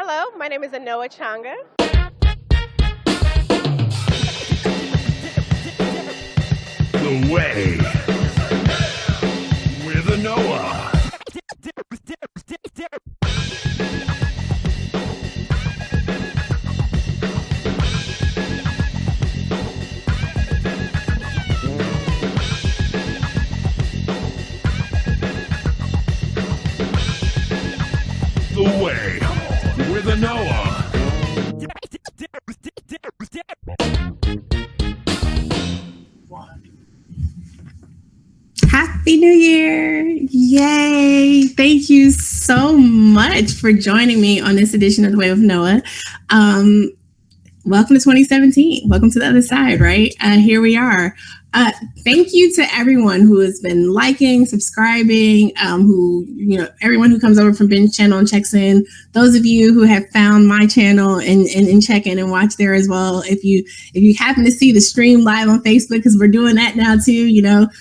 Hello, my name is Anoa Changa. The Way with Anoa. The Way with Anoa. Happy New Year! Yay! Thank you so much for joining me on this edition of The Way with Noah. Welcome to 2017. Welcome to the other side, right? Here we are. Thank you to everyone who has been liking, subscribing, everyone who comes over from Ben's channel and checks in. Those of you who have found my channel and check in and watch there as well. If you happen to see the stream live on Facebook, because we're doing that now too,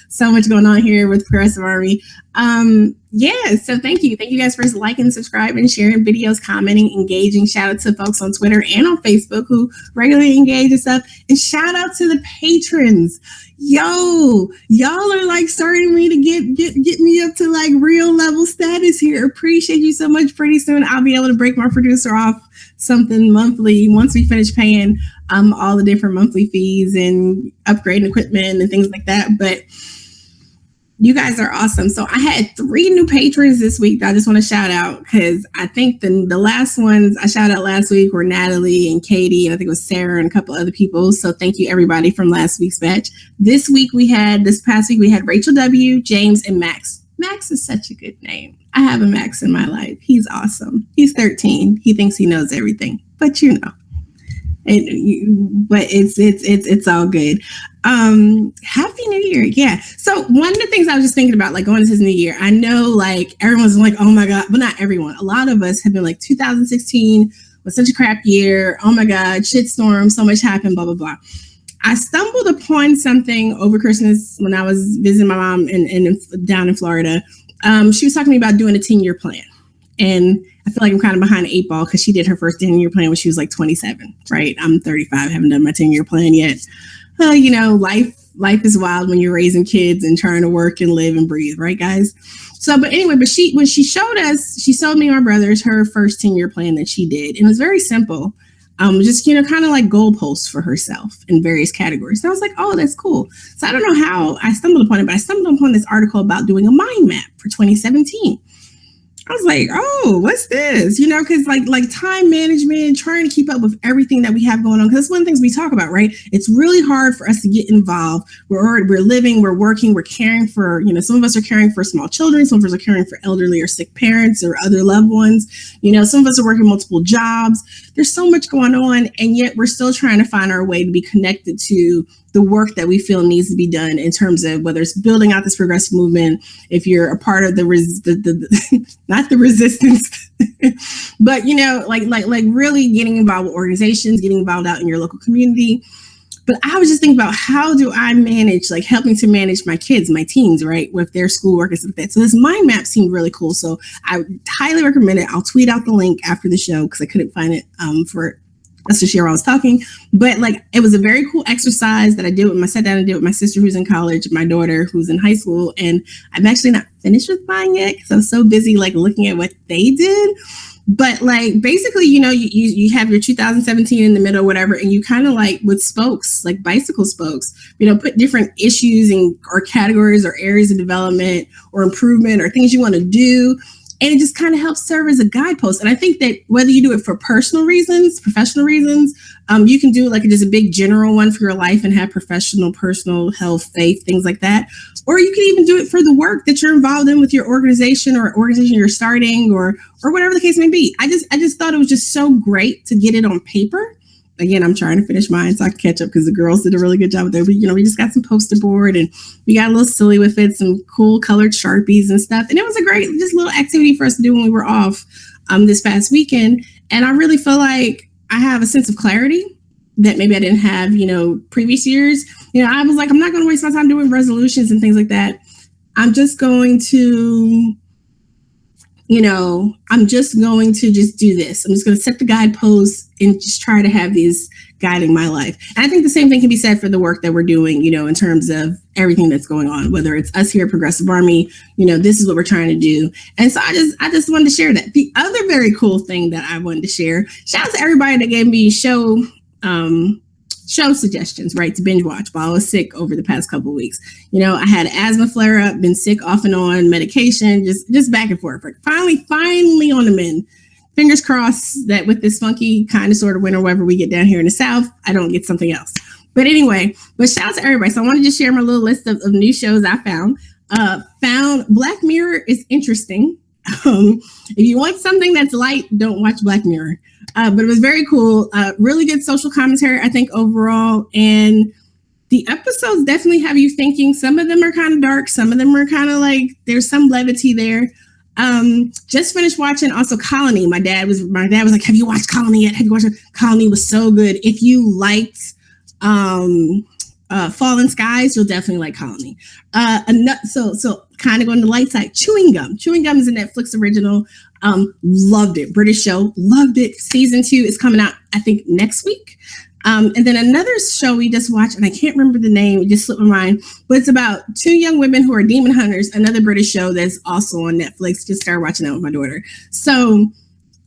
so much going on here with Progressive Army. So thank you. Thank you guys for liking, subscribing, sharing videos, commenting, engaging. Shout out to folks on Twitter and on Facebook who regularly engage and stuff. And shout out to the patrons. Yo, y'all are like starting me to get me up to like real level status here. Appreciate you so much. Pretty soon I'll be able to break my producer off something monthly once we finish paying all the different monthly fees and upgrading equipment and things like that. But you guys are awesome. So I had 3 new patrons this week that I just want to shout out, because I think the last ones I shouted out last week were Natalie and Katie, and I think it was Sarah and a couple other people. So thank you everybody from last week's batch. This past week we had Rachel W, James, and Max. Max is such a good name. I have a Max in my life. He's awesome. He's 13. He thinks he knows everything, but but it's all good. Happy New Year. Yeah. So one of the things I was just thinking about, like going into this new year, I know like everyone's like, oh my God, but not everyone. A lot of us have been like 2016 was such a crap year. Oh my God, shitstorm, so much happened, blah, blah, blah. I stumbled upon something over Christmas when I was visiting my mom down in Florida. She was talking to me about doing a 10-year plan. And I feel like I'm kind of behind the 8 ball because she did her first 10-year plan when she was like 27, right? I'm 35, haven't done my 10-year plan yet. Life is wild when you're raising kids and trying to work and live and breathe, right, guys? So, but anyway, when she showed me and my brothers her first 10-year plan that she did. And it was very simple. Just, kind of like goalposts for herself in various categories. And I was like, oh, that's cool. So I don't know how I stumbled upon it, but I stumbled upon this article about doing a mind map for 2017. I was like, oh, what's this? Because like time management, trying to keep up with everything that we have going on. Because that's one of the things we talk about, right? It's really hard for us to get involved. We're living, we're working, we're caring for, some of us are caring for small children. Some of us are caring for elderly or sick parents or other loved ones. Some of us are working multiple jobs. There's so much going on. And yet we're still trying to find our way to be connected to the work that we feel needs to be done in terms of whether it's building out this progressive movement, if you're a part of the not the resistance, but like really getting involved with organizations, getting involved out in your local community. But I was just thinking about how do I manage, like helping to manage my kids, my teens, right, with their schoolwork and stuff like that. So this mind map seemed really cool. So I highly recommend it. I'll tweet out the link after the show because I couldn't find it for us to share while I was talking. But like it was a very cool exercise that I sat down and did with my sister who's in college, my daughter who's in high school. And I'm actually not finished with mine yet because I'm so busy like looking at what they did. But like basically, you have your 2017 in the middle, whatever, and you kind of like with spokes, like bicycle spokes, put different issues or categories or areas of development or improvement or things you want to do. And it just kind of helps serve as a guidepost. And I think that whether you do it for personal reasons, professional reasons, you can do like just a big general one for your life and have professional, personal, health, faith, things like that. Or you can even do it for the work that you're involved in with your organization or organization you're starting or whatever the case may be. I just thought it was just so great to get it on paper. Again, I'm trying to finish mine so I can catch up because the girls did a really good job with it. We just got some poster board and we got a little silly with it, some cool colored Sharpies and stuff. And it was a great, just little activity for us to do when we were off this past weekend. And I really feel like I have a sense of clarity that maybe I didn't have, previous years. I was like, I'm not going to waste my time doing resolutions and things like that. I'm just going to I'm just going to just do this. I'm just going to set the guideposts and just try to have these guiding my life. And I think the same thing can be said for the work that we're doing, in terms of everything that's going on, whether it's us here at Progressive Army, this is what we're trying to do. And so I just wanted to share that. The other very cool thing that I wanted to share, shout out to everybody that gave me show suggestions, right, to binge watch while I was sick over the past couple of weeks. I had asthma flare up, been sick off and on, medication, just back and forth. Finally on the mend. Fingers crossed that with this funky kind of sort of winter weather we get down here in the South, I don't get something else. But anyway, shout out to everybody. So I wanted to share my little list of new shows I found. Found Black Mirror is interesting. If you want something that's light, don't watch Black Mirror. But it was very cool. Really good social commentary, I think, overall. And the episodes definitely have you thinking. Some of them are kind of dark. Some of them are kind of like there's some levity there. Just finished watching also Colony. My dad was like, have you watched Colony yet? Have you watched it? Colony was so good. If you liked Fallen Skies, you'll definitely like Colony. So kind of going to the light side, Chewing Gum. Chewing Gum is a Netflix original. Loved it. British show. Loved it. Season 2 is coming out, I think, next week. And then another show we just watched, and I can't remember the name, it just slipped my mind, but it's about 2 young women who are demon hunters, another British show that's also on Netflix. Just started watching that with my daughter. So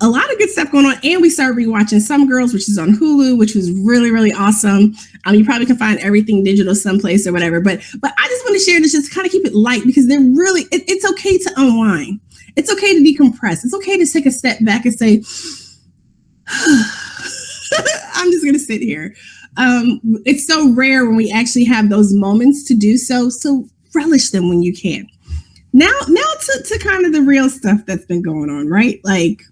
a lot of good stuff going on. And we started rewatching Some Girls, which is on Hulu, which was really, really awesome. You probably can find everything digital someplace or whatever. But I just want to share this, just kind of keep it light, because they're really, it's okay to unwind. It's okay to decompress. It's okay to take a step back and say, I'm just going to sit here. It's so rare when we actually have those moments to do so. So relish them when you can. Now to kind of the real stuff that's been going on, right? Like,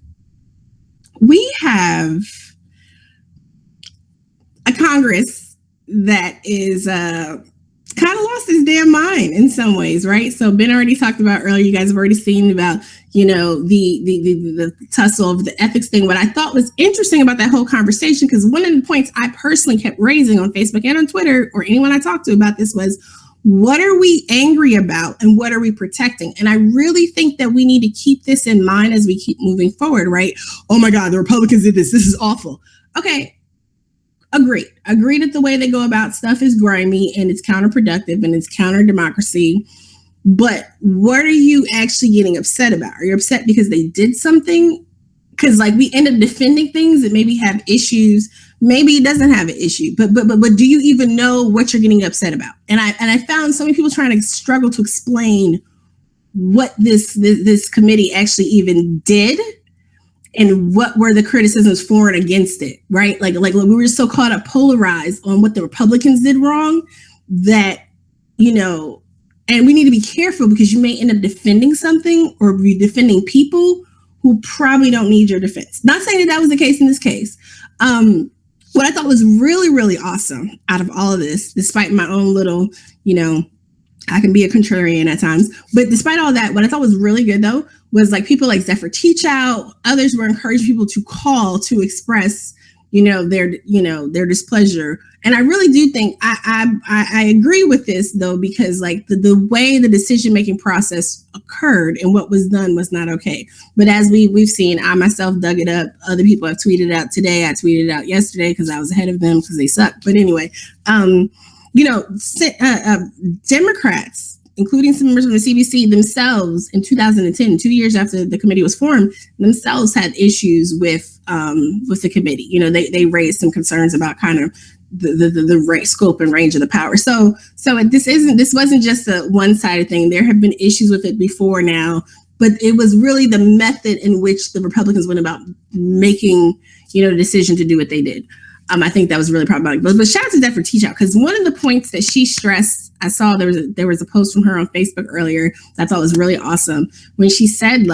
we have a Congress that is kind of lost his damn mind in some ways, right? So Ben already talked about earlier, you guys have already seen about, the tussle of the ethics thing. What I thought was interesting about that whole conversation, because one of the points I personally kept raising on Facebook and on Twitter, or anyone I talked to about this, was, what are we angry about and what are we protecting? And I really think that we need to keep this in mind as we keep moving forward, right? Oh my God, the Republicans did this. This is awful. Okay. Agreed that the way they go about stuff is grimy and it's counterproductive and it's counter democracy. But what are you actually getting upset about? Are you upset because they did something? Because we end up defending things that maybe have issues. Maybe it doesn't have an issue, but do you even know what you're getting upset about? And I found so many people trying to struggle to explain what this committee actually even did and what were the criticisms for and against it, right? Like we were so caught up, polarized on what the Republicans did wrong that, and we need to be careful, because you may end up defending something or be defending people who probably don't need your defense. Not saying that was the case in this case. What I thought was really, really awesome out of all of this, despite my own little, I can be a contrarian at times, but despite all that, what I thought was really good though, was people like Zephyr Teachout, others were encouraging people to call to express, their displeasure. And I really do think I agree with this though, because the way the decision-making process occurred and what was done was not okay. But as we've seen, I myself dug it up. Other people have tweeted out today. I tweeted it out yesterday because I was ahead of them because they suck. But anyway, Democrats, including some members of the CBC themselves in 2010, 2 years after the committee was formed, themselves had issues with the committee. They raised some concerns about kind of the scope and range of the power. So this wasn't just a one-sided thing. There have been issues with it before now, but it was really the method in which the Republicans went about making, the decision to do what they did. I think that was really problematic. But shout out to Zephyr Teachout, because one of the points that she stressed, I saw there was a post from her on Facebook earlier that I thought was really awesome, when she said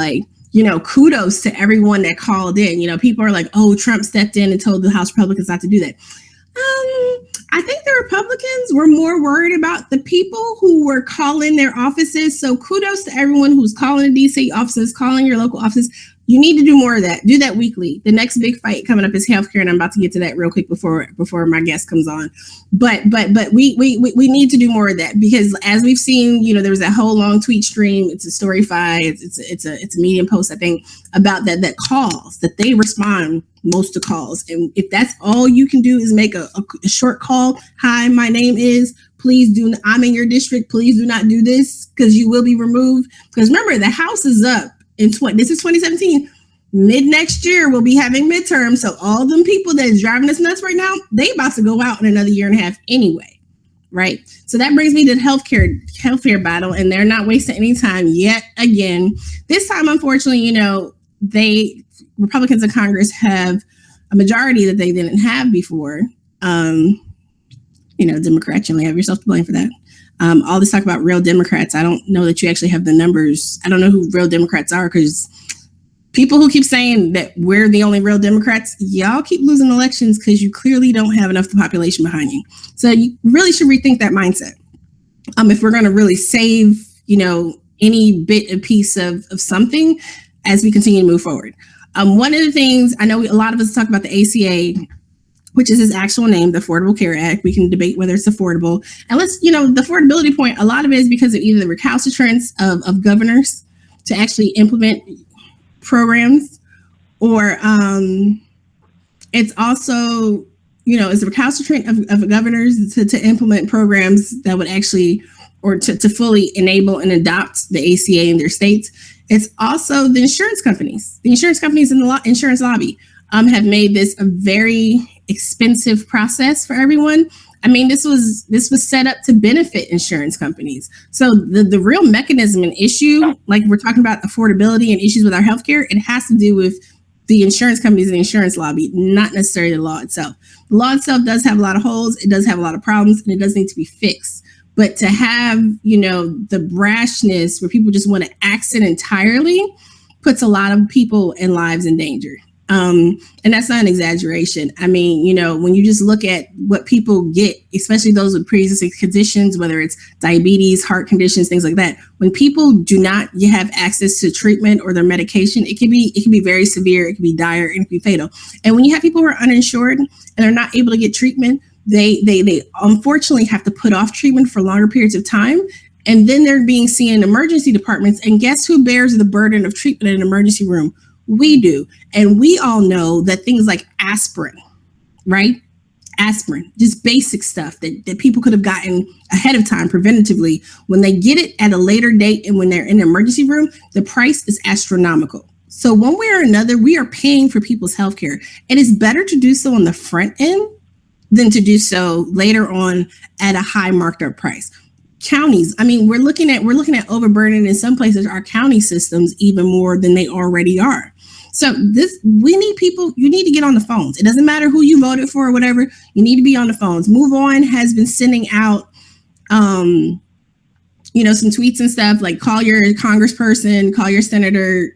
kudos to everyone that called in. People are like, oh, Trump stepped in and told the House Republicans not to do that. I think the Republicans were more worried about the people who were calling their offices. So kudos to everyone who's calling the DC offices, calling your local offices. You need to do more of that. Do that weekly. The next big fight coming up is healthcare, and I'm about to get to that real quick before my guest comes on. But we need to do more of that, because as we've seen, there was that whole long tweet stream. It's a Storyfy. It's a Medium post, I think, about that calls that they respond most to calls, and if that's all you can do is make a short call. Hi, my name is. Please do. I'm in your district. Please do not do this, because you will be removed. Because remember, the House is up. This is 2017. Mid next year, we'll be having midterms. So all them people that is driving us nuts right now, they about to go out in another year and a half anyway, right? So that brings me to the healthcare battle, and they're not wasting any time yet again. This time, unfortunately, Republicans in Congress have a majority that they didn't have before. Democrats, you only have yourself to blame for that. All this talk about real Democrats, I don't know that you actually have the numbers. I don't know who real Democrats are, because people who keep saying that we're the only real Democrats, y'all keep losing elections because you clearly don't have enough of the population behind you. So you really should rethink that mindset. If we're going to really save, any bit of piece of something as we continue to move forward. One of the things, I know a lot of us talk about the ACA, which is its actual name, the Affordable Care Act. We can debate whether it's affordable. And the affordability point, a lot of it is because of either the recalcitrance of governors to actually implement programs, or it's also, it's a recalcitrant of governors to implement programs that would actually, or to fully enable and adopt the ACA in their states. It's also the insurance companies. The insurance companies and the insurance lobby have made this a very expensive process for everyone. I mean, this was set up to benefit insurance companies. So the real mechanism and issue, like we're talking about affordability and issues with our healthcare, it has to do with the insurance companies and the insurance lobby, not necessarily the law itself. The law itself does have a lot of holes. It does have a lot of problems, and it does need to be fixed. But to have, the brashness where people just want to axe it entirely puts a lot of people and lives in danger. And that's not an exaggeration. I mean, when you just look at what people get, especially those with pre-existing conditions, whether it's diabetes, heart conditions, things like that, when people do not have access to treatment or their medication, it can be very severe, it can be dire, and it can be fatal. And when you have people who are uninsured and they're not able to get treatment, they unfortunately have to put off treatment for longer periods of time. And then they're being seen in emergency departments. And guess who bears the burden of treatment in an emergency room? We do. And we all know that things like aspirin, right? Aspirin, just basic stuff that people could have gotten ahead of time preventatively. When they get it at a later date and when they're in the emergency room, the price is astronomical. So one way or another, we are paying for people's healthcare. And it's better to do so on the front end than to do so later on at a high marked up price. Counties, I mean, we're looking at overburdening in some places our county systems even more than they already are. So we need people, you need to get on the phones. It doesn't matter who you voted for or whatever, you need to be on the phones. Move On has been sending out, some tweets and stuff like call your congressperson, call your senator,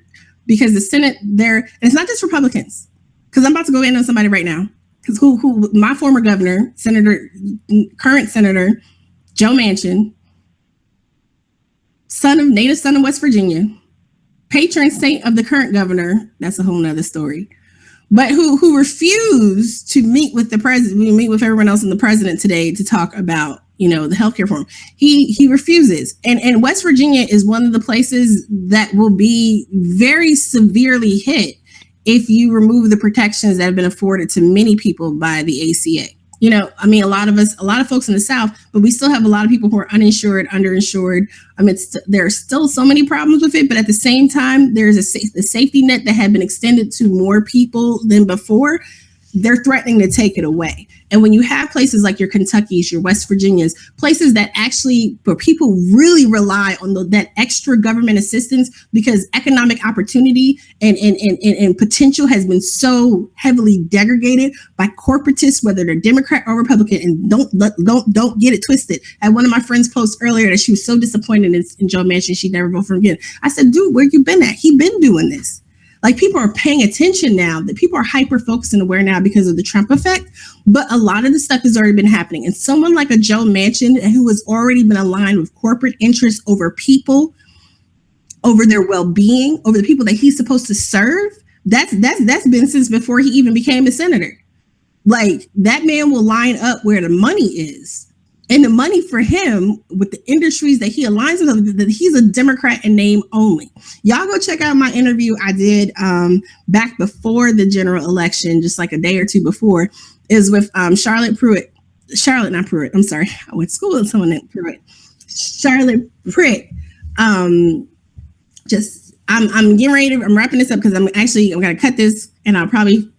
because the Senate there, and it's not just Republicans, because I'm about to go in on somebody right now, because who my former governor, current senator, Joe Manchin, native son of West Virginia, patron saint of the current governor, that's a whole nother story, but who refused to meet with the president, meet with everyone else in the president today to talk about, the healthcare reform. He refuses. And West Virginia is one of the places that will be very severely hit if you remove the protections that have been afforded to many people by the ACA. A lot of folks in the South, but we still have a lot of people who are uninsured, underinsured. There are still so many problems with it, but at the same time, there's the safety net that had been extended to more people than before. They're threatening to take it away. And when you have places like your Kentuckys, your West Virginias, places that actually, where people really rely on that extra government assistance because economic opportunity and potential has been so heavily degraded by corporatists, whether they're Democrat or Republican, and don't get it twisted. I had one of my friends post earlier that she was so disappointed in Joe Manchin, she'd never vote for him again. I said, dude, where you been at? He been doing this. Like, people are paying attention now, that people are hyper focused and aware now because of the Trump effect. But a lot of the stuff has already been happening. And someone like a Joe Manchin, who has already been aligned with corporate interests over people, over their well-being, over the people that he's supposed to serve, that's been since before he even became a senator. Like, that man will line up where the money is. And the money for him with the industries that he aligns with, that he's a Democrat in name only. Y'all go check out my interview I did back before the general election, just like a day or two before. Is with Charlotte Pruitt. Charlotte, not Pruitt. I'm sorry. I went to school with someone named Pruitt. Charlotte Pruitt. I'm getting ready to, I'm wrapping this up because I'm going to cut this and I'll probably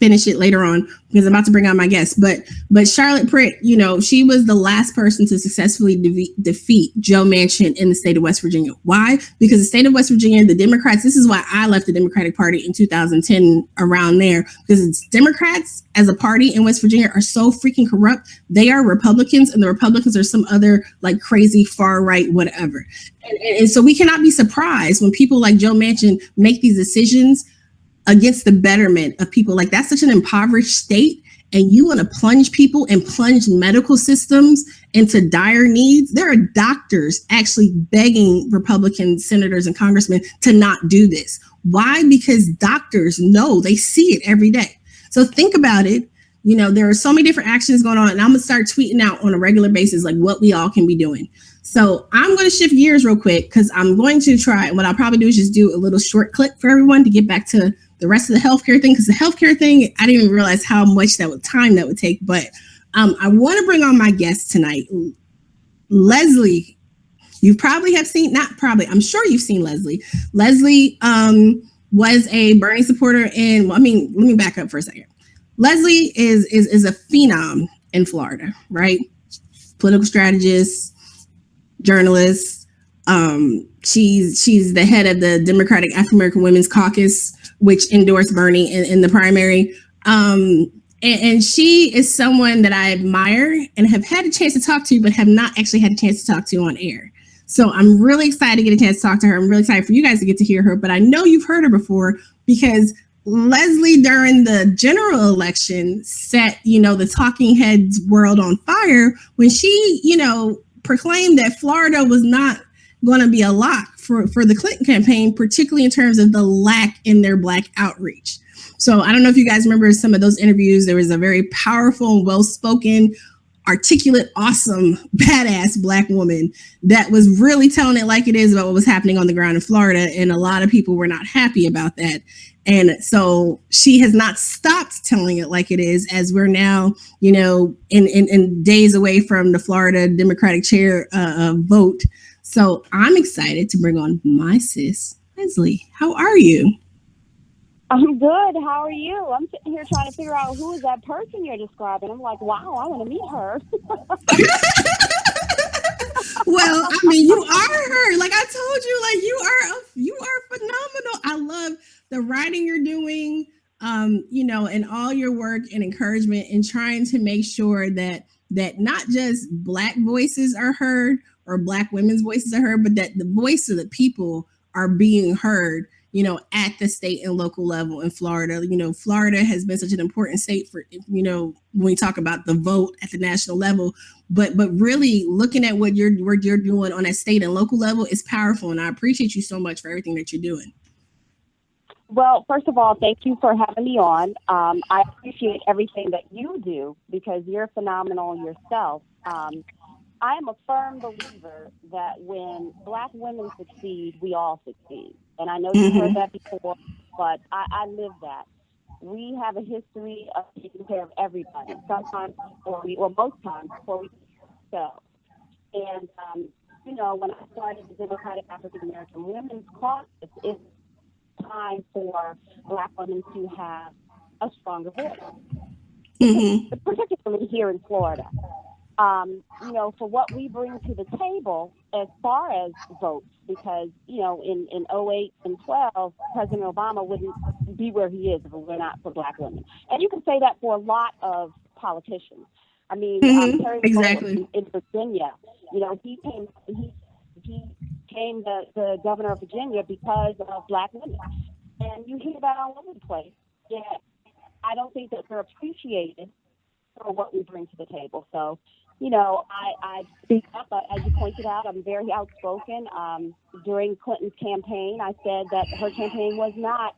finish it later on because I'm about to bring on my guest. But Charlotte Pruitt, you know, she was the last person to successfully defeat Joe Manchin in the state of West Virginia. Why? Because the state of West Virginia, the Democrats, this is why I left the Democratic Party in 2010, around there, because it's Democrats as a party in West Virginia are so freaking corrupt. They are Republicans, and the Republicans are some other like crazy far right whatever. And so we cannot be surprised when people like Joe Manchin make these decisions against the betterment of people. Like, that's such an impoverished state, and you want to plunge people and plunge medical systems into dire needs. There are doctors actually begging Republican senators and congressmen to not do this. Why? Because doctors know, they see it every day. So think about it. You know, there are so many different actions going on, and I'm gonna start tweeting out on a regular basis like what we all can be doing. So I'm going to shift gears real quick because I'm going to try, what I'll probably do is just do a little short clip for everyone to get back to the rest of the healthcare thing, because the healthcare thing, I didn't even realize how much time that would take. But I want to bring on my guest tonight, Leslie. You probably have seen, not probably, I'm sure you've seen Leslie. Leslie was a Bernie supporter in, well, I mean, let me back up for a second. Leslie is a phenom in Florida, right? Political strategist, journalist. She's the head of the Democratic African American Women's Caucus, which endorsed Bernie in the primary. And she is someone that I admire and have had a chance to talk to, but have not actually had a chance to talk to on air. So I'm really excited to get a chance to talk to her. I'm really excited for you guys to get to hear her, but I know you've heard her before because Leslie, during the general election, set, you know, the talking heads world on fire when she, you know, proclaimed that Florida was not going to be a lock for the Clinton campaign, particularly in terms of the lack in their Black outreach. So I don't know if you guys remember some of those interviews. There was a very powerful and well-spoken, articulate, awesome, badass Black woman that was really telling it like it is about what was happening on the ground in Florida. And a lot of people were not happy about that. And so she has not stopped telling it like it is, as we're now, you know, in days away from the Florida Democratic chair vote. So I'm excited to bring on my sis, Leslie. How are you? I'm good. How are you? I'm sitting here trying to figure out who is that person you're describing. I'm like, wow, I want to meet her. Well, I mean, you are her. Like I told you, like you are phenomenal. I love the writing you're doing, you know, and all your work and encouragement in trying to make sure that not just Black voices are heard or Black women's voices are heard, but that the voice of the people are being heard, you know, at the state and local level in Florida. You know, Florida has been such an important state for, you know, when we talk about the vote at the national level, but really looking at what you're doing on a state and local level is powerful. And I appreciate you so much for everything that you're doing. Well, first of all, thank you for having me on. I appreciate everything that you do because you're phenomenal yourself. I am a firm believer that when Black women succeed, we all succeed. And I know you've heard that before, but I live that. We have a history of taking care of everybody, sometimes before we, or most times before we take care of ourselves. And, you know, when I started the Democratic African American Women's Caucus, it's time for Black women to have a stronger voice, particularly here in Florida. You know, for what we bring to the table as far as votes, because, you know, in 08 and 12, President Obama wouldn't be where he is if it were not for Black women. And you can say that for a lot of politicians. I mean, Terry exactly. in Virginia, you know, he became the governor of Virginia because of Black women. And you hear that all over the place. Yet I don't think that they're appreciated for what we bring to the table. So, I speak up. As you pointed out, I'm very outspoken. During Clinton's campaign, I said that her campaign was not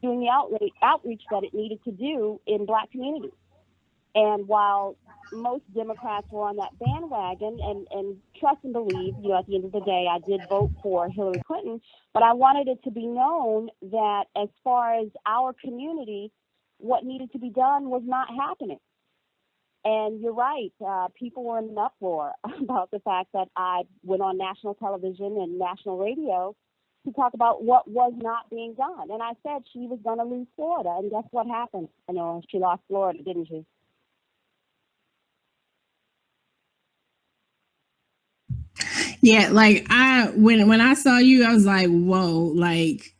doing the outreach that it needed to do in Black communities. And while most Democrats were on that bandwagon, and trust and believe, at the end of the day, I did vote for Hillary Clinton, but I wanted it to be known that as far as our community, what needed to be done was not happening. And you're right, people were in an uproar about the fact that I went on national television and national radio to talk about what was not being done. And I said she was going to lose Florida, and guess what happened? I know she lost Florida, didn't she? Yeah, like when I saw you, I was like, whoa, like,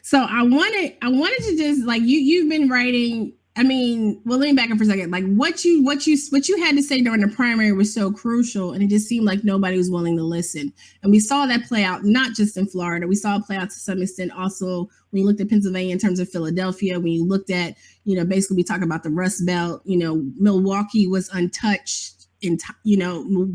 so I wanted to just like you've been writing. I mean, well, let me back up for a second. Like what you had to say during the primary was so crucial, and it just seemed like nobody was willing to listen. And we saw that play out not just in Florida. We saw it play out to some extent also when you looked at Pennsylvania in terms of Philadelphia. When you looked at, basically we talk about the Rust Belt. Milwaukee was untouched.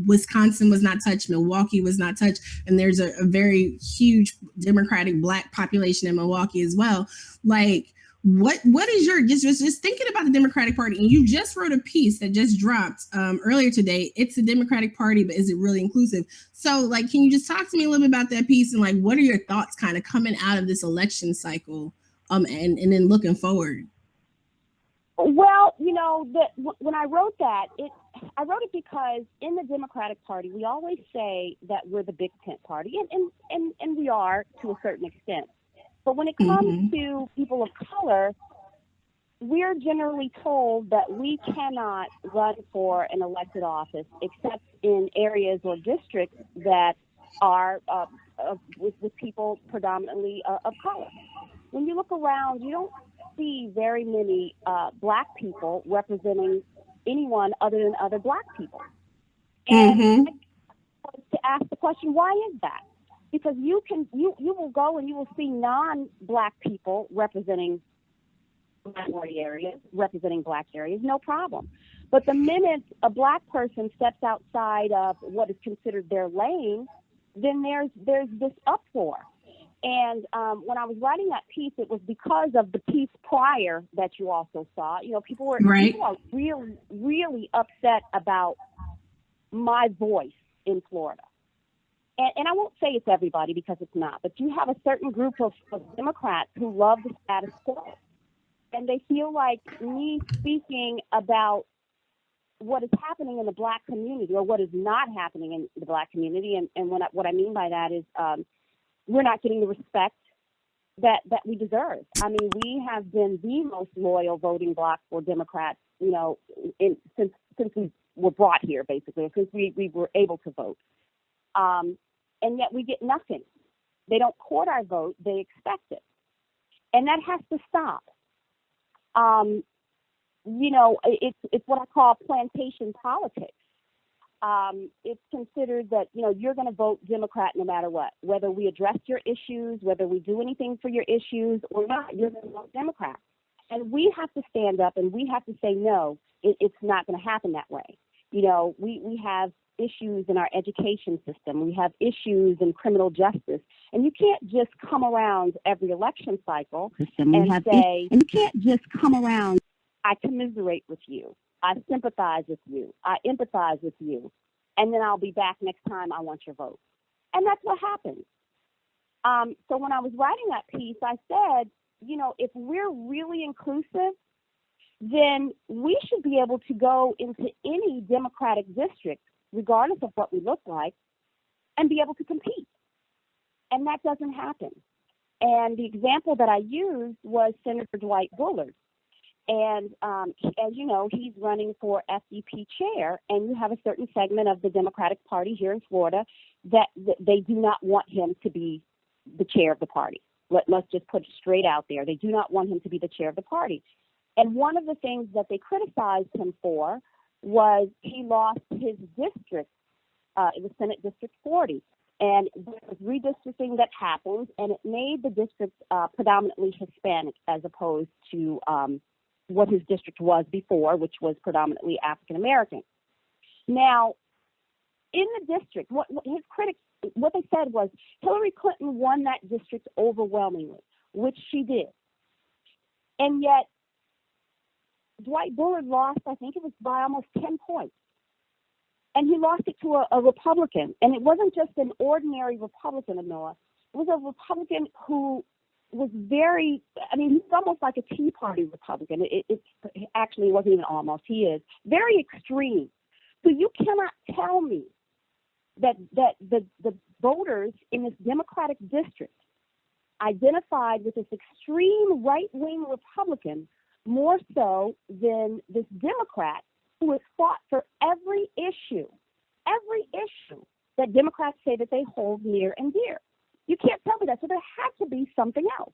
Wisconsin was not touched. Milwaukee was not touched, and there's a very huge Democratic Black population in Milwaukee as well. Like, what is your just thinking about the Democratic Party? And you just wrote a piece that just dropped earlier today. It's the Democratic Party, but is it really inclusive? So, like, can you just talk to me a little bit about that piece and like what are your thoughts kind of coming out of this election cycle, and then looking forward? Well, when I wrote that, I wrote it because in the Democratic Party, we always say that we're the big tent party, and we are to a certain extent. But when it comes to people of color, we're generally told that we cannot run for an elected office except in areas or districts that are with people predominantly of color. When you look around, you don't see very many Black people representing anyone other than other Black people. And to ask the question, why is that? Because you will go and you will see non-Black people representing minority areas, representing Black areas, no problem. But the minute a Black person steps outside of what is considered their lane, then there's this uproar. And when I was writing that piece, it was because of the piece prior that you also saw. People are really, really upset about my voice in Florida. And I won't say it's everybody because it's not, but you have a certain group of Democrats who love the status quo. And they feel like me speaking about what is happening in the Black community or what is not happening in the Black community. And what I mean by that is we're not getting the respect that we deserve. I mean, we have been the most loyal voting bloc for Democrats, since we were brought here, basically, since we were able to vote. And yet we get nothing. They don't court our vote, they expect it. And that has to stop. It's what I call plantation politics. It's considered that, you're going to vote Democrat no matter what, whether we address your issues, whether we do anything for your issues or not, you're going to vote Democrat. And we have to stand up and we have to say, no, it's not going to happen that way. We have issues in our education system. We have issues in criminal justice. And you can't just come around every election cycle and say, you can't just come around, I commiserate with you. I sympathize with you. I empathize with you. And then I'll be back next time I want your vote. And that's what happens. So when I was writing that piece, I said, if we're really inclusive, then we should be able to go into any Democratic district, regardless of what we look like, and be able to compete. And that doesn't happen. And the example that I used was Senator Dwight Bullard. And as you know, he's running for FDP chair, and you have a certain segment of the Democratic Party here in Florida that they do not want him to be the chair of the party. Let's just put it straight out there. They do not want him to be the chair of the party. And one of the things that they criticized him for was he lost his district. It was Senate District 40. And there was redistricting that happened, and it made the district predominantly Hispanic as opposed to what his district was before, which was predominantly African American. Now, in the district, what his critics, what they said was Hillary Clinton won that district overwhelmingly, which she did. And yet, Dwight Bullard lost, I think it was by almost 10 points. And he lost it to a Republican. And it wasn't just an ordinary Republican, Anoa. It was a Republican who was very, I mean, he's almost like a Tea Party Republican. It actually wasn't even almost. He is very extreme. So you cannot tell me that the voters in this Democratic district identified with this extreme right-wing Republican more so than this Democrat who has fought for every issue that Democrats say that they hold near and dear. You can't tell me that. So there has to be something else.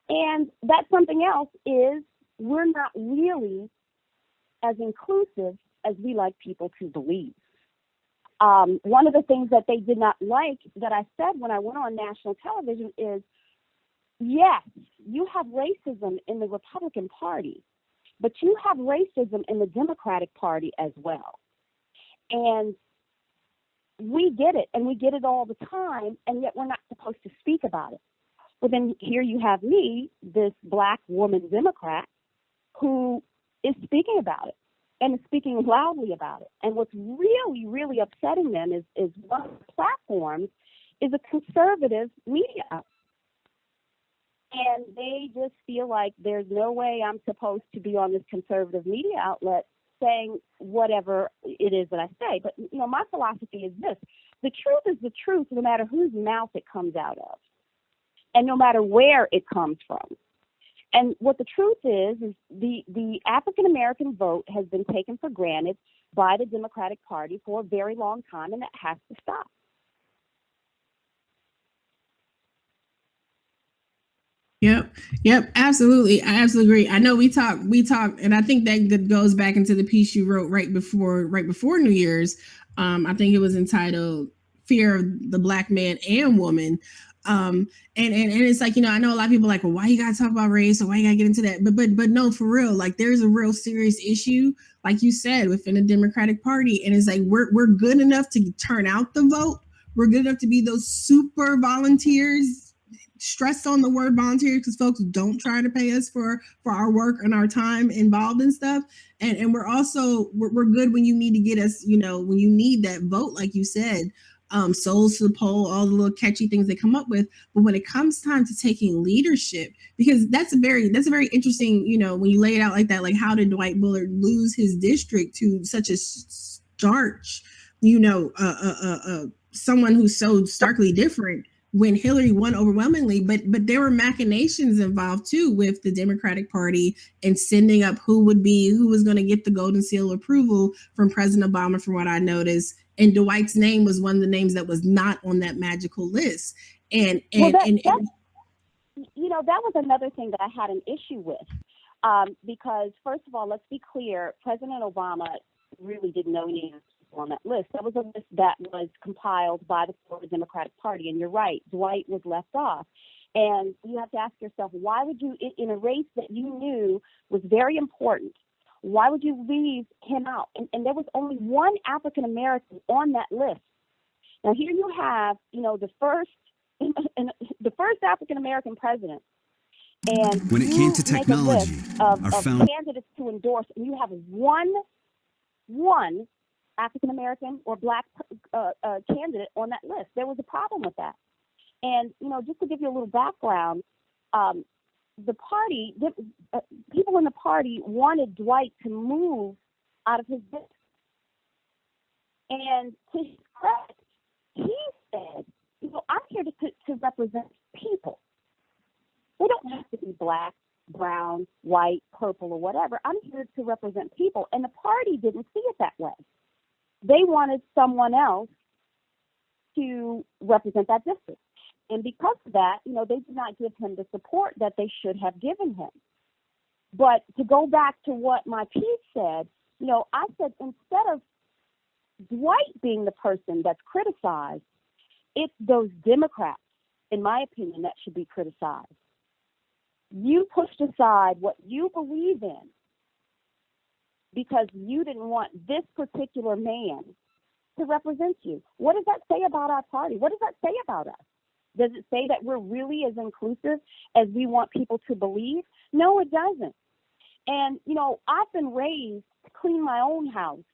And that something else is we're not really as inclusive as we like people to believe. One of the things that they did not like that I said when I went on national television is, yes, you have racism in the Republican Party, but you have racism in the Democratic Party as well. And we get it, and we get it all the time, and yet we're not supposed to speak about it. Well, then here you have me, this black woman Democrat, who is speaking about it and is speaking loudly about it. And what's really, really upsetting them is one of the platforms is a conservative media outlet. And they just feel like there's no way I'm supposed to be on this conservative media outlet saying whatever it is that I say. But, you know, my philosophy is this. The truth is the truth no matter whose mouth it comes out of and no matter where it comes from. And what the truth is the African-American vote has been taken for granted by the Democratic Party for a very long time, and that has to stop. Yep, absolutely. I absolutely agree. I know we talk, and I think that goes back into the piece you wrote right before New Year's. I think it was entitled "Fear of the Black Man and Woman." And it's like, you know, I know a lot of people are like, well, why you gotta talk about race or why you gotta get into that? But no, for real, like there's a real serious issue, like you said, within the Democratic Party, and it's like we're good enough to turn out the vote. We're good enough to be those super volunteers. Stress on the word volunteer because folks don't try to pay us for our work and our time involved in stuff. And we're also we're good when you need to get us, you know, when you need that vote, like you said, souls to the poll, all the little catchy things they come up with. But when it comes time to taking leadership, because that's a very interesting, you know, when you lay it out like that, like how did Dwight Bullard lose his district to such a starch, you know, someone who's so starkly different when Hillary won overwhelmingly, but there were machinations involved too with the Democratic Party and sending up who was going to get the golden seal of approval from President Obama, from what I noticed. And Dwight's name was one of the names that was not on that magical list. And you know, that was another thing that I had an issue with, because first of all, let's be clear, President Obama really didn't know any on that list. That was a list that was compiled by the former Democratic Party. And you're right, Dwight was left off. And you have to ask yourself, why would you, in a race that you knew was very important, why would you leave him out? And there was only one African American on that list. Now here you have, you know, the first African American president. And when it came to technology, of candidates to endorse, and you have one African American or black candidate on that list. There was a problem with that. And, you know, just to give you a little background, the party, people in the party wanted Dwight to move out of his district. And to his credit, he said, you know, I'm here to represent people. They don't have to be black, brown, white, purple, or whatever. I'm here to represent people. And the party didn't see it that way. They wanted someone else to represent that district. And because of that, you know, they did not give him the support that they should have given him. But to go back to what my piece said, you know, I said instead of Dwight being the person that's criticized, it's those Democrats, in my opinion, that should be criticized. You pushed aside what you believe in because you didn't want this particular man to represent you. What does that say about our party? What does that say about us? Does it say that we're really as inclusive as we want people to believe? No, it doesn't. And, you know, I've been raised to clean my own house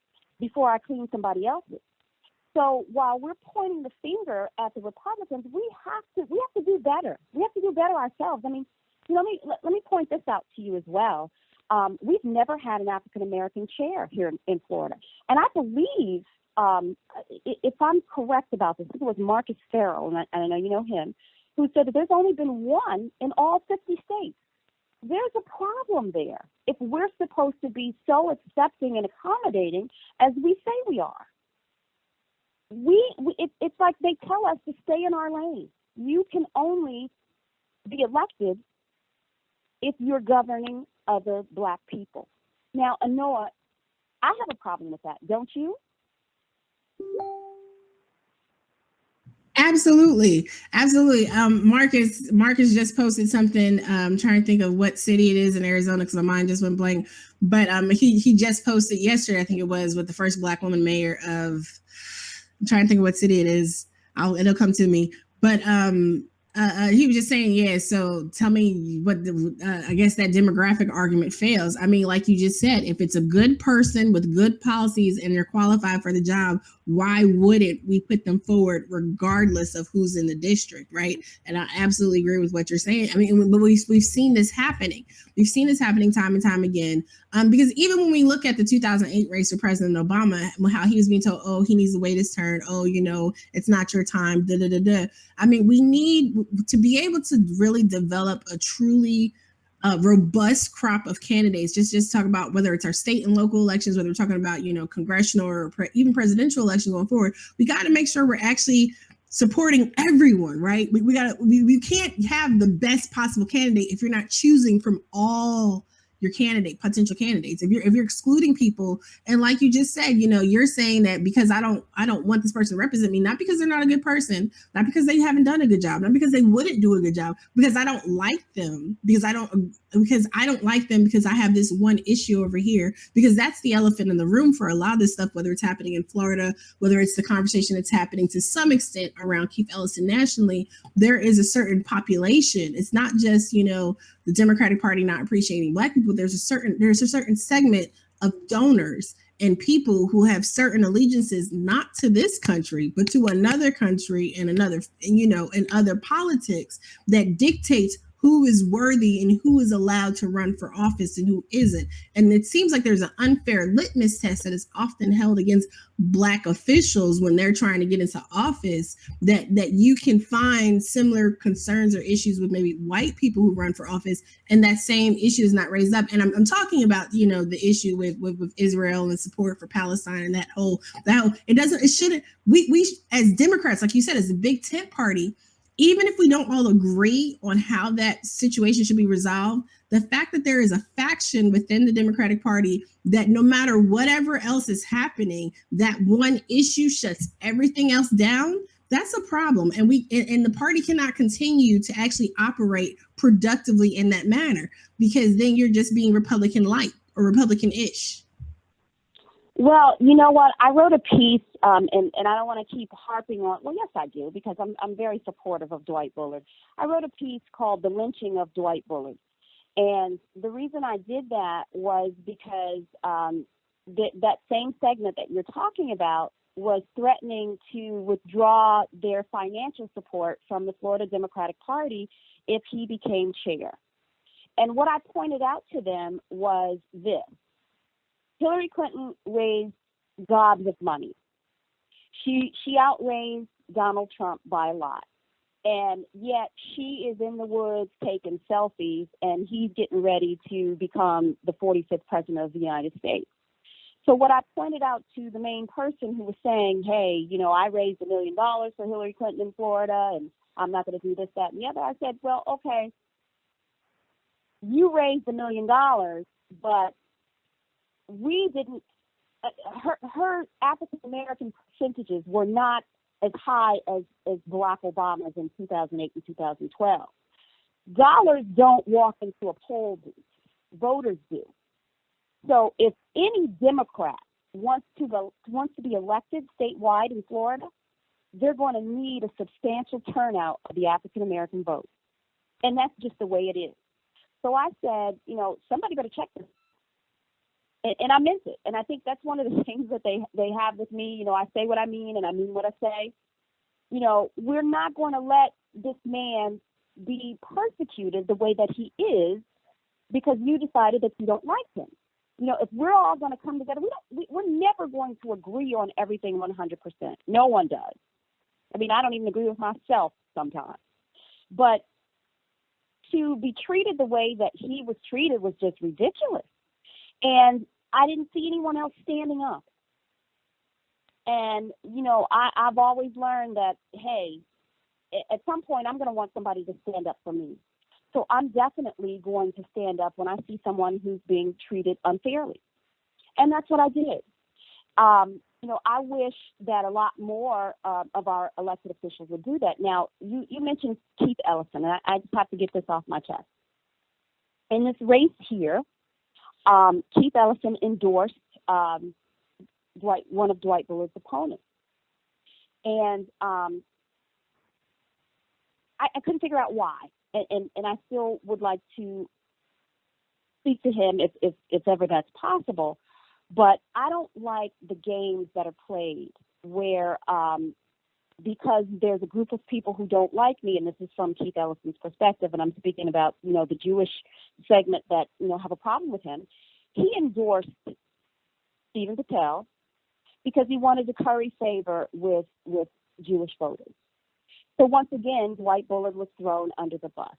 before I clean somebody else's. So while we're pointing the finger at the Republicans, we have to do better. We have to do better ourselves. I mean, you know, let me point this out to you as well. We've never had an African-American chair here in Florida. And I believe, if I'm correct about this, it was Marcus Farrell, and I know you know him, who said that there's only been one in all 50 states. There's a problem there if we're supposed to be so accepting and accommodating as we say we are. It's like they tell us to stay in our lane. You can only be elected if you're governing other Black people. Now, Anoa, I have a problem with that, don't you? Absolutely. Marcus just posted something. Trying to think of what city it is in Arizona because my mind just went blank. But he just posted yesterday, I think it was, with the first Black woman mayor of. I'm trying to think of what city it is. It'll come to me. But he was just saying, yeah. So tell me what I guess that demographic argument fails. I mean, like you just said, if it's a good person with good policies and they're qualified for the job, why wouldn't we put them forward regardless of who's in the district, right? And I absolutely agree with what you're saying. I mean, but we've seen this happening. We've seen this happening time and time again. Because even when we look at the 2008 race for President Obama, how he was being told, oh, he needs to wait his turn. Oh, you know, it's not your time. Da, da, da, da. I mean, we need to be able to really develop a truly robust crop of candidates. Just talk about whether it's our state and local elections, whether we're talking about, you know, congressional or even presidential election going forward. We got to make sure we're actually supporting everyone, right? We can't have the best possible candidate if you're not choosing from all your potential candidates. If you're excluding people, and like you just said, you know, you're saying that because I don't want this person to represent me, not because they're not a good person, not because they haven't done a good job, not because they wouldn't do a good job, because I don't like them, because I don't like them because I have this one issue over here, because that's the elephant in the room for a lot of this stuff, whether it's happening in Florida, whether it's the conversation that's happening to some extent around Keith Ellison nationally. There is a certain population. It's not just, you know, the Democratic Party not appreciating Black people. There's a certain segment of donors and people who have certain allegiances, not to this country, but to another country and another, you know, and other politics that dictates who is worthy and who is allowed to run for office and who isn't. And it seems like there's an unfair litmus test that is often held against Black officials when they're trying to get into office, that you can find similar concerns or issues with maybe white people who run for office, and that same issue is not raised up. And I'm talking about, you know, the issue with Israel and support for Palestine and that whole we as Democrats, like you said, as a big tent party, even if we don't all agree on how that situation should be resolved, the fact that there is a faction within the Democratic Party that no matter whatever else is happening, that one issue shuts everything else down, that's a problem. And the party cannot continue to actually operate productively in that manner, because then you're just being Republican-like or Republican-ish. Well, you know what? I wrote a piece, and I don't want to keep harping on. Well, yes, I do, because I'm very supportive of Dwight Bullard. I wrote a piece called "The Lynching of Dwight Bullard," and the reason I did that was because that same segment that you're talking about was threatening to withdraw their financial support from the Florida Democratic Party if he became chair. And what I pointed out to them was this. Hillary Clinton raised gobs of money. She outraised Donald Trump by a lot. And yet she is in the woods taking selfies, and he's getting ready to become the 45th president of the United States. So what I pointed out to the main person who was saying, hey, you know, I raised $1 million for Hillary Clinton in Florida, and I'm not going to do this, that, and the other. I said, well, okay, you raised $1 million, but we didn't, her African-American percentages were not as high as Barack Obama's in 2008 and So if any Democrat wants to be elected statewide in Florida, they're going to need a substantial turnout of the African American vote. And that's just the way it is. So I said, somebody better check this. And I meant it. And I think that's one of the things that they have with me. I say what I mean and I mean what I say. We're not going to let this man be persecuted the way that he is because you decided that you don't like him. If we're all going to come together, we're never going to agree on everything 100%. No one does. I mean, I don't even agree with myself sometimes. But to be treated the way that he was treated was just ridiculous. And I didn't see anyone else standing up. And, I've always learned that, hey, at some point I'm going to want somebody to stand up for me. So I'm definitely going to stand up when I see someone who's being treated unfairly. And that's what I did. I wish that a lot more of our elected officials would do that. Now, you mentioned Keith Ellison, and I just have to get this off my chest. In this race here, Keith Ellison endorsed one of Dwight Bullard's opponents. And I couldn't figure out why. And I still would like to speak to him if ever that's possible. But I don't like the games that are played where because there's a group of people who don't like me, and this is from Keith Ellison's perspective, and I'm speaking about, the Jewish segment that, have a problem with him. He endorsed Stephen Patel because he wanted to curry favor with Jewish voters. So once again, Dwight Bullard was thrown under the bus.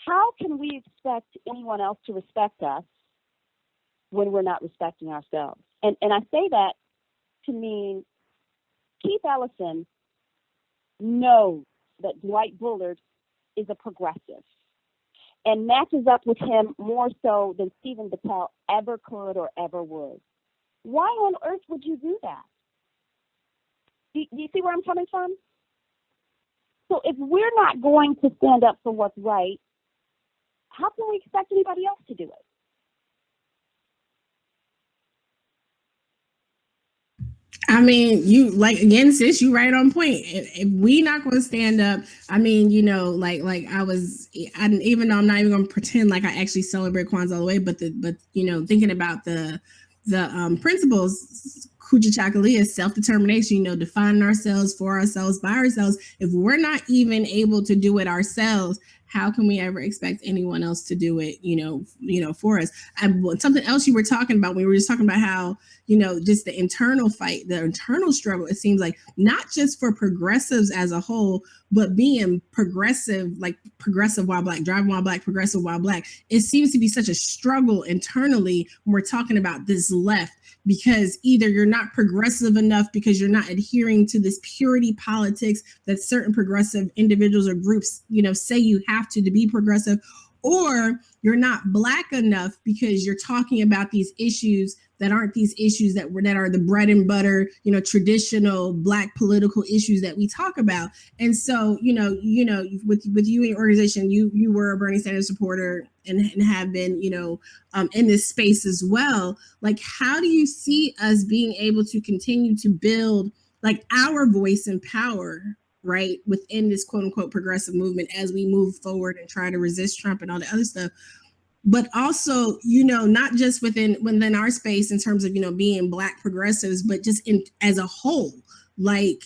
How can we expect anyone else to respect us when we're not respecting ourselves? And I say that to mean Keith Ellison knows that Dwight Bullard is a progressive and matches up with him more so than Stephen Patel ever could or ever would. Why on earth would you do that? Do you see where I'm coming from? So if we're not going to stand up for what's right, how can we expect anybody else to do it? I mean, sis, you right on point. If we not going to stand up, I mean, even though I'm not even going to pretend like I actually celebrate Kwanzaa all the way, but thinking about the principles, Kujichagulia, self-determination, defining ourselves, for ourselves, by ourselves. If we're not even able to do it ourselves, how can we ever expect anyone else to do it, for us? Something else you were talking about, we were just talking about how, just the internal fight, the internal struggle, it seems like not just for progressives as a whole, but being progressive, like progressive while black, driving while black, progressive while black. It seems to be such a struggle internally when we're talking about this left, because either you're not progressive enough because you're not adhering to this purity politics that certain progressive individuals or groups, say you have to be progressive, or you're not black enough because you're talking about these issues that aren't these issues that are the bread and butter, traditional black political issues that we talk about. And so, with you and your organization, you were a Bernie Sanders supporter and have been, in this space as well. Like, how do you see us being able to continue to build like our voice and power, right, within this quote unquote progressive movement as we move forward and try to resist Trump and all the other stuff? But also, not just within our space in terms of, being black progressives, but just as a whole. Like,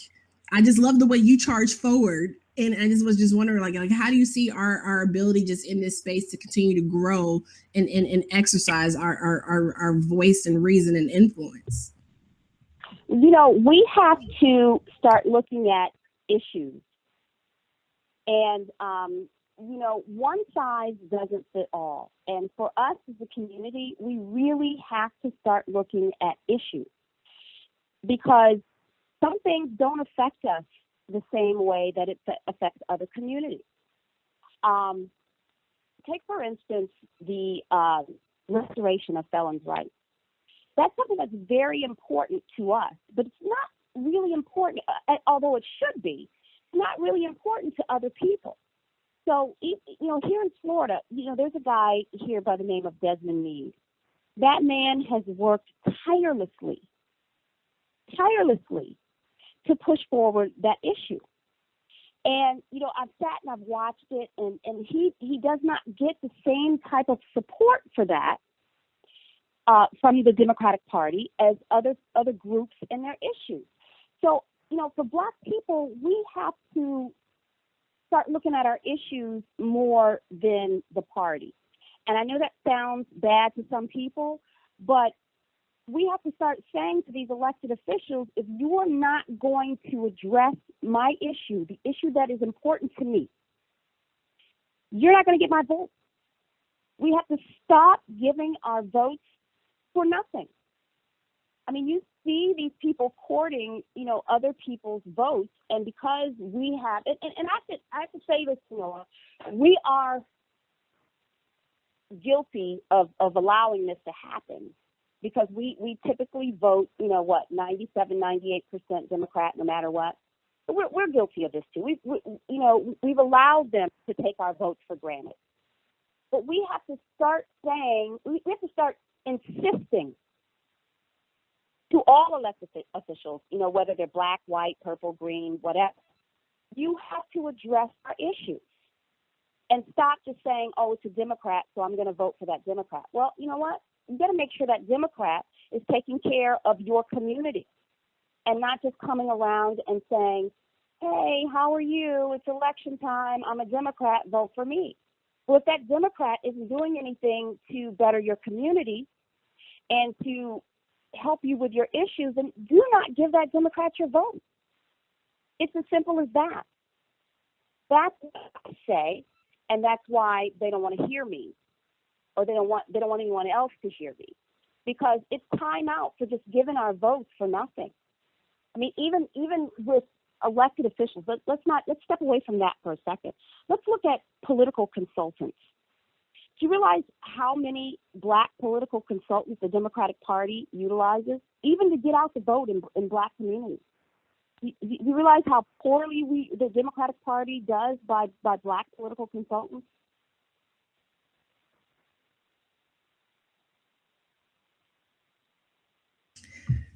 I just love the way you charge forward. And I just was wondering, like how do you see our ability just in this space to continue to grow and exercise our voice and reason and influence? We have to start looking at issues. And, one size doesn't fit all. And for us as a community, we really have to start looking at issues, because some things don't affect us the same way that it affects other communities. Take, for instance, the restoration of felons' rights. That's something that's very important to us, but it's not really important, although it should be. It's not really important to other people. So, here in Florida, there's a guy here by the name of Desmond Meade. That man has worked tirelessly to push forward that issue. And, I've sat and I've watched it, and he does not get the same type of support for that from the Democratic Party as other groups and their issues. So, for Black people, we have to start looking at our issues more than the party. And I know that sounds bad to some people, but we have to start saying to these elected officials, if you are not going to address my issue, the issue that is important to me, you're not going to get my vote. We have to stop giving our votes for nothing. I mean, you see these people courting, other people's votes, and because we have, and I have to say this, Noah, we are guilty of allowing this to happen, because we typically vote, 97, 98% Democrat, no matter what. We're guilty of this too. We've allowed them to take our votes for granted. But we have to start saying, we have to start insisting to all elected officials, whether they're Black, white, purple, green, whatever, you have to address our issues and stop just saying, oh, it's a Democrat, so I'm going to vote for that Democrat. Well, you know what? You got to make sure that Democrat is taking care of your community and not just coming around and saying, hey, how are you? It's election time. I'm a Democrat. Vote for me. Well, if that Democrat isn't doing anything to better your community and to help you with your issues, then do not give that Democrat your vote. It's as simple as that. That's what I say, and that's why they don't want to hear me, or they don't want anyone else to hear me, because it's time out for just giving our votes for nothing. I mean, even with elected officials, let's step away from that for a second. Let's look at political consultants. Do you realize how many Black political consultants the Democratic Party utilizes, even to get out the vote in Black communities? You realize how poorly the Democratic Party does by Black political consultants?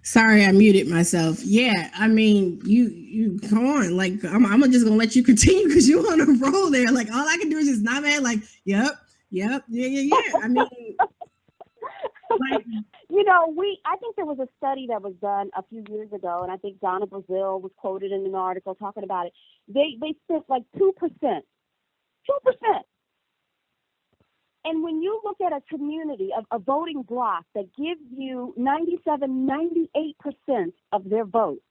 Sorry, I muted myself. Yeah, I mean, you come on. Like, I'm just gonna let you continue because you on a roll there. Like, all I can do is just nod my head. Like, yep, yeah. I mean, like, I think there was a study that was done a few years ago, and I think Donna Brazile was quoted in an article talking about it. They spent like 2%. And when you look at a community of a voting bloc that gives you 97, 98% of their vote,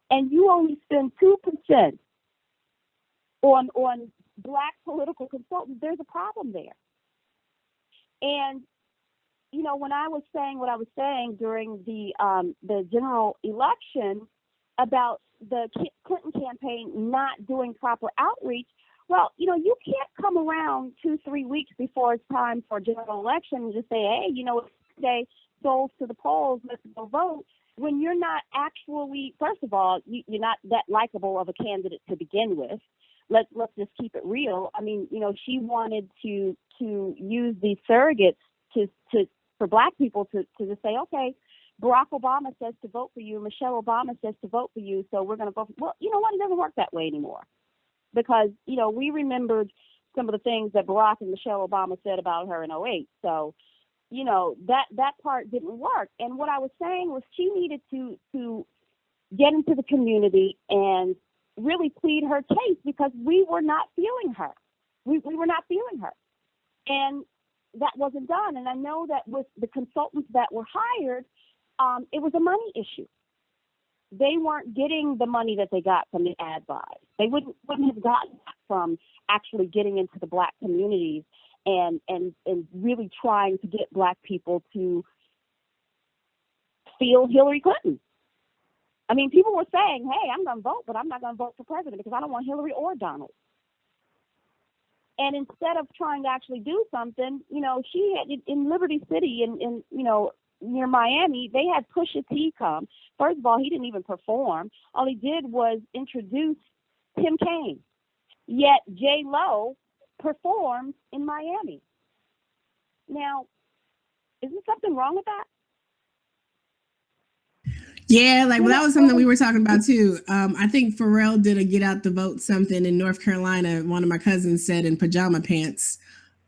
and you only spend 2% on Black political consultants, there's a problem there. And when I was saying what I was saying during the general election about the Clinton campaign not doing proper outreach, well, you can't come around 2-3 weeks before it's time for a general election and just say, hey, today, souls to the polls, let's go vote, when you're not actually, first of all, you're not that likable of a candidate to begin with. Let's just keep it real. I mean, she wanted to use these surrogates for Black people to just say, okay, Barack Obama says to vote for you, Michelle Obama says to vote for you, so we're going to vote. Well, you know what? It doesn't work that way anymore. Because, we remembered some of the things that Barack and Michelle Obama said about her in 2008. So, that part didn't work. And what I was saying was she needed to get into the community and really plead her case, because we were not feeling her. We were not feeling her. And that wasn't done. And I know that with the consultants that were hired, it was a money issue. They weren't getting the money that they got from the ad buys. They wouldn't have gotten that from actually getting into the Black communities and really trying to get Black people to feel Hillary Clinton. I mean, people were saying, hey, I'm going to vote, but I'm not going to vote for president because I don't want Hillary or Donald. And instead of trying to actually do something, she had in Liberty City in near Miami, they had Pusha T come. First of all, he didn't even perform. All he did was introduce Tim Kaine. Yet J-Lo performed in Miami. Now, Isn't something wrong with that? Yeah, like well, that was something we were talking about too. I think Pharrell did a get out the vote something in North Carolina. One of my cousins said in pajama pants.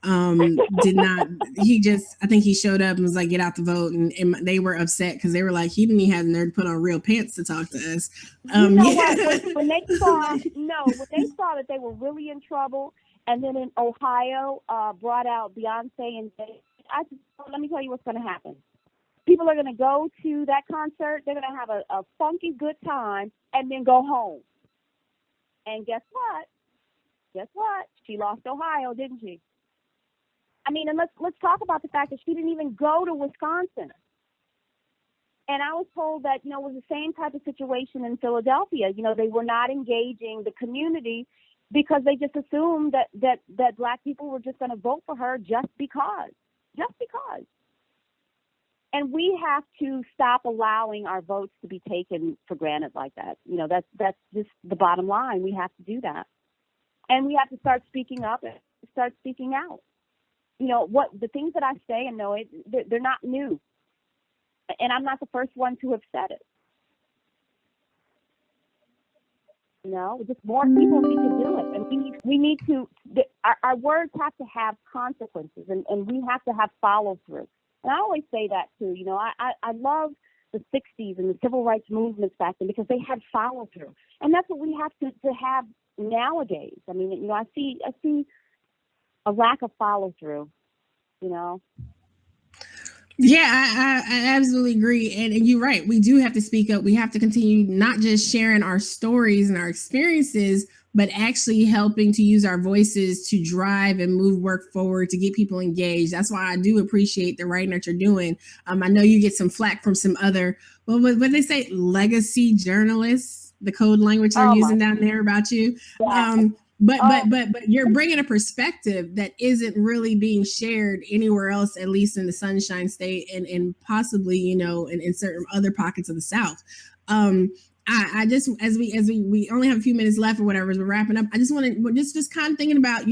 Did not he just I think he showed up and was like get out the vote and they were upset because they were like he didn't even have the nerve to put on real pants to talk to us. You know what? When they saw that they were really in trouble, and then in Ohio brought out Beyonce and let me tell you what's going to happen. People are going to go to that concert. They're going to have a funky good time and then go home. And guess what? She lost Ohio, didn't she? I mean, and let's talk about the fact that she didn't even go to Wisconsin. And I was told that, it was the same type of situation in Philadelphia. They were not engaging the community because they just assumed that Black people were just going to vote for her just because. And we have to stop allowing our votes to be taken for granted like that. That's just the bottom line. We have to do that. And we have to start speaking up and start speaking out. What the things that I say and know, they're not new. And I'm not the first one to have said it. Just more people need to do it. And we need to, our words have to have consequences and we have to have follow through. And I always say that too. I love the 60s and the civil rights movements back then because they had follow through. And that's what we have to have nowadays. I mean, I see a lack of follow through, Yeah, I absolutely agree. And you're right. We do have to speak up. We have to continue not just sharing our stories and our experiences, but actually helping to use our voices to drive and move work forward to get people engaged. That's why I do appreciate the writing that you're doing. I know you get some flack from some other, what they say, legacy journalists, the code language they're using down there about you. Yeah. But you're bringing a perspective that isn't really being shared anywhere else, at least in the Sunshine State and possibly, in certain other pockets of the South. I just, as we only have a few minutes left or whatever, as we're wrapping up, I just want to just kind of thinking about,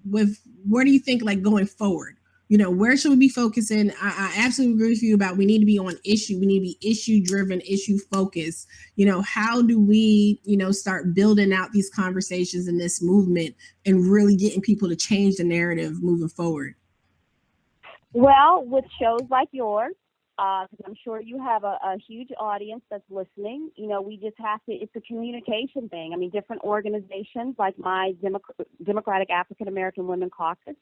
with where do you think like going forward? Where should we be focusing? I absolutely agree with you about we need to be on issue. We need to be issue driven, issue focused. How do we, start building out these conversations in this movement and really getting people to change the narrative moving forward? Well, with shows like yours, because I'm sure you have a huge audience that's listening. We just have to, it's a communication thing. I mean, different organizations like my Democratic African American Women Caucus,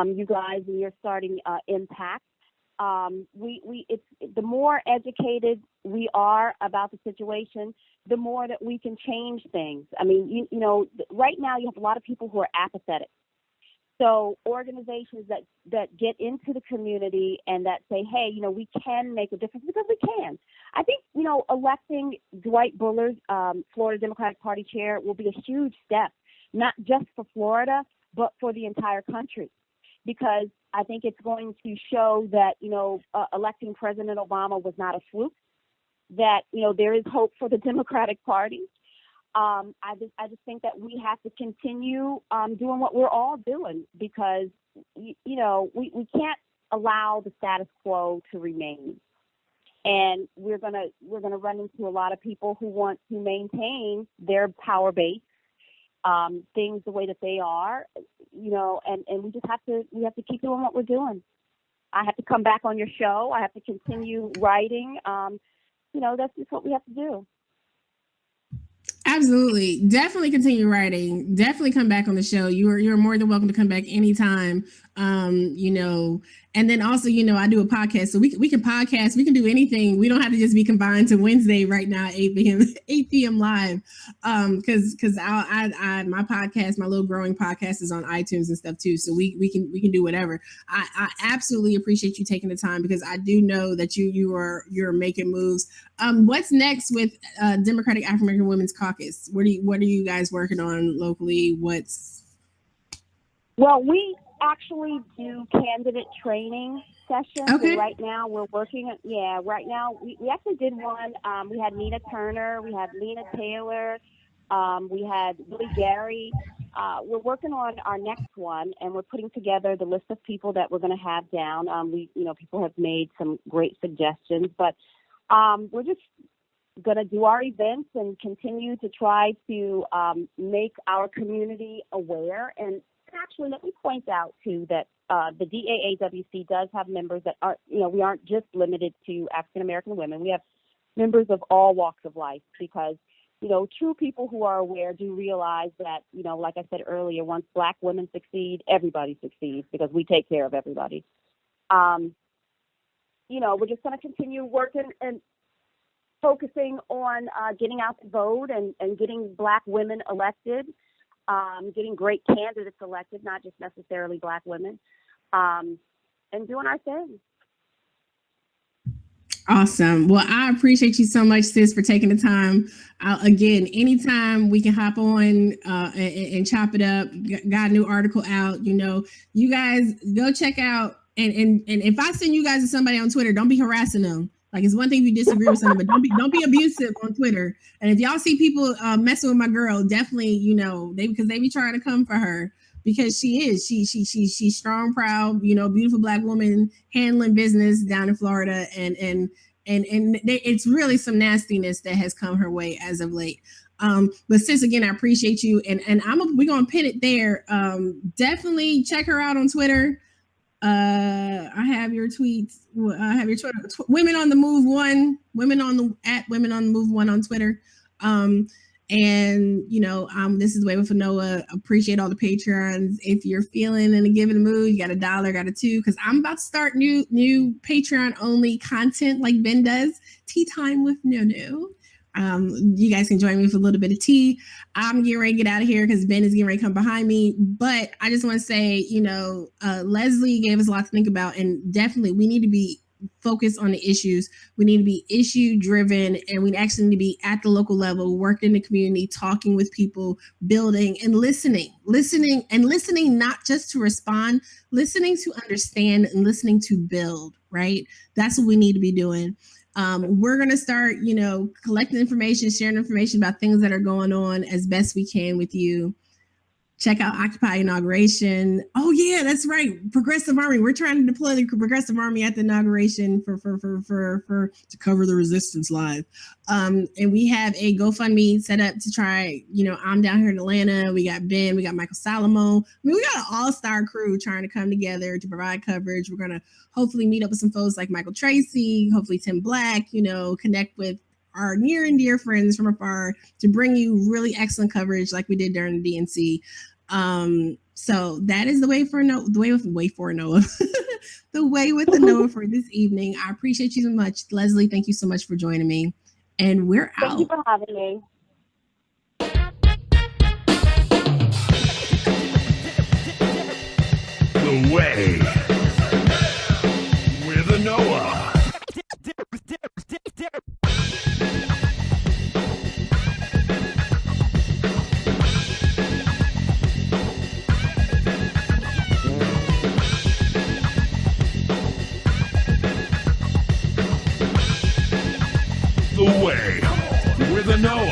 you guys, and you're starting Impact. It's the more educated we are about the situation, the more that we can change things. I mean, right now you have a lot of people who are apathetic. So organizations that get into the community and that say, hey, we can make a difference because we can. I think, electing Dwight Bullard's Florida Democratic Party chair will be a huge step, not just for Florida, but for the entire country. Because I think it's going to show that, electing President Obama was not a fluke, that, there is hope for the Democratic Party. I just think that we have to continue doing what we're all doing because, we can't allow the status quo to remain. And we're gonna run into a lot of people who want to maintain their power base, things the way that they are, and we just have to keep doing what we're doing. I have to come back on your show. I have to continue writing. That's just what we have to do. Absolutely. Definitely continue writing. Definitely come back on the show. You're more than welcome to come back anytime. And then also, I do a podcast, so we can podcast, we can do anything. We don't have to just be confined to Wednesday right now, 8 p.m. live. Cause my podcast, my little growing podcast is on iTunes and stuff too. So we can do whatever. I absolutely appreciate you taking the time because I do know that you're making moves. What's next with Democratic African American Women's Caucus? What are you guys working on locally? Well, we actually do candidate training sessions. Okay. And right now we're working. Right now we actually did one. We had Nina Turner, we had Lena Taylor, We had Willie Gary. We're working on our next one, and we're putting together the list of people that we're going to have down. People have made some great suggestions, but we're just going to do our events and continue to try to make our community aware. And actually, let me point out too that the DAAWC does have members that are, we aren't just limited to African American women. We have members of all walks of life because, true people who are aware do realize that, like I said earlier, once Black women succeed, everybody succeeds because we take care of everybody. We're just going to continue working and focusing on getting out the vote and getting Black women elected, getting great candidates elected, not just necessarily Black women, and doing our thing. Awesome. Well, I appreciate you so much, sis, for taking the time. Again, anytime we can hop on and chop it up. Got a new article out. You guys go check out. And if I send you guys to somebody on Twitter, don't be harassing them. Like, it's one thing if you disagree with someone, but don't be abusive on Twitter. And if y'all see people messing with my girl, definitely, because they be trying to come for her. Because she's strong, proud, beautiful Black woman handling business down in Florida, and it's really some nastiness that has come her way as of late. But sis, again, I appreciate you, and we're gonna pin it there. Definitely check her out on Twitter. I have your tweets. I have your Twitter. Women on the Move 1. Women on the Move 1 on Twitter. This is the way with Anoa. Appreciate all the Patreons. If you're feeling in a given mood, you got $1, got a $2, because I'm about to start new Patreon only content like Ben does. Tea time with Nunu. You guys can join me for a little bit of tea. I'm getting ready to get out of here because Ben is getting ready to come behind me. But I just want to say, Leslie gave us a lot to think about, and definitely we need to be focus on the issues. We need to be issue driven, and we actually need to be at the local level, working in the community, talking with people, building and listening, not just to respond, listening to understand and listening to build, right? That's what we need to be doing. We're going to start, collecting information, sharing information about things that are going on as best we can with you. Check out Occupy Inauguration. Oh yeah, that's right. Progressive Army. We're trying to deploy the Progressive Army at the inauguration for to cover the resistance live. And we have a GoFundMe set up to try. I'm down here in Atlanta. We got Ben. We got Michael Salomon. We got an all-star crew trying to come together to provide coverage. We're gonna hopefully meet up with some folks like Michael Tracy. Hopefully Tim Black. Connect with our near and dear friends from afar to bring you really excellent coverage like we did during the DNC. So that is the way for Anoa, the way with Anoa for this evening. I appreciate you so much. Leslie, thank you so much for joining me. And we're out. Thank you for having me. The Way with Anoa. The Way with Anoa.